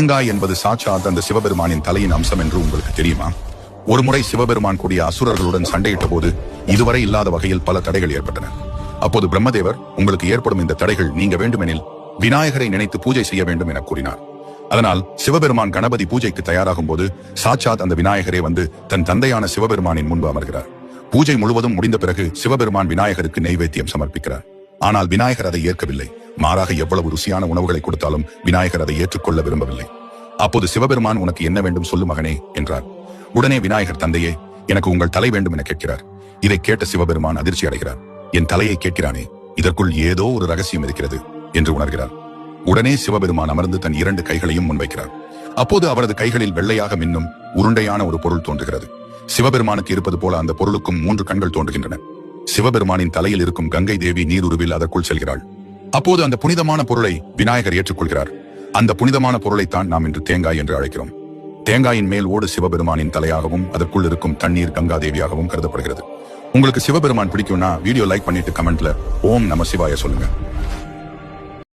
தேங்காய் என்பது சாட்சாத் அந்த சிவபெருமானின் தலையின் அம்சம் என்று உங்களுக்கு தெரியுமா? ஒருமுறை சிவபெருமான் கூடிய அசுரர்களுடன் சண்டையிட்ட போது இதுவரை இல்லாத வகையில் பல தடைகள் ஏற்பட்டன. அப்போது பிரம்மதேவர், உங்களுக்கு ஏற்படும் இந்த தடைகள் நீங்க வேண்டுமெனில் விநாயகரை நினைத்து பூஜை செய்ய வேண்டும் என கூறினார். அதனால் சிவபெருமான் கணபதி பூஜைக்கு தயாராகும் போது சாட்சாத் அந்த விநாயகரே வந்து தன் தந்தையான சிவபெருமானின் முன்பு அமர்கிறார். பூஜை முழுவதும் முடிந்த பிறகு சிவபெருமான் விநாயகருக்கு நெய்வேத்தியம் சமர்ப்பிக்கிறார். ஆனால் விநாயகர் அதை ஏற்கவில்லை. மாறாக எவ்வளவு ருசியான உணவுகளை கொடுத்தாலும் விநாயகர் அதை ஏற்றுக்கொள்ள விரும்பவில்லை. அப்போது சிவபெருமான், உனக்கு என்ன வேண்டும் சொல்லு மகனே என்றார். உடனே விநாயகர், தந்தையே, எனக்கு உங்கள் தலை வேண்டும் என கேட்கிறார். இதை கேட்ட சிவபெருமான் அதிர்ச்சி அடைகிறார். என் தலையை கேட்கிறானே, இதற்குள் ஏதோ ஒரு ரகசியம் இருக்கிறது என்று உணர்கிறார். உடனே சிவபெருமான் அமர்ந்து தன் 2 கைகளையும் முன்வைக்கிறார். அப்போது அவரது கைகளில் வெள்ளையாக மின்னும் உருண்டையான ஒரு பொருள் தோன்றுகிறது. சிவபெருமானுக்கு இருப்பது போல அந்த பொருளுக்கும் 3 கண்கள் தோன்றுகின்றன. சிவபெருமானின் தலையில் இருக்கும் கங்கை தேவி நீருருவில் அதற்குள் செல்கிறாள். அப்போது அந்த புனிதமான பொருளை விநாயகர் ஏற்றுக்கொள்கிறார். அந்த புனிதமான பொருளைத்தான் நாம் இன்று தேங்காய் என்று அழைக்கிறோம். தேங்காயின் மேல் ஓடு சிவபெருமானின் தலையாகவும் அதற்குள் இருக்கும் தண்ணீர் கங்கா தேவியாகவும் கருதப்படுகிறது. உங்களுக்கு சிவபெருமான் பிடிக்கும்னா வீடியோ லைக் பண்ணிட்டு கமெண்ட்ல ஓம் நம சிவாய சொல்லுங்க.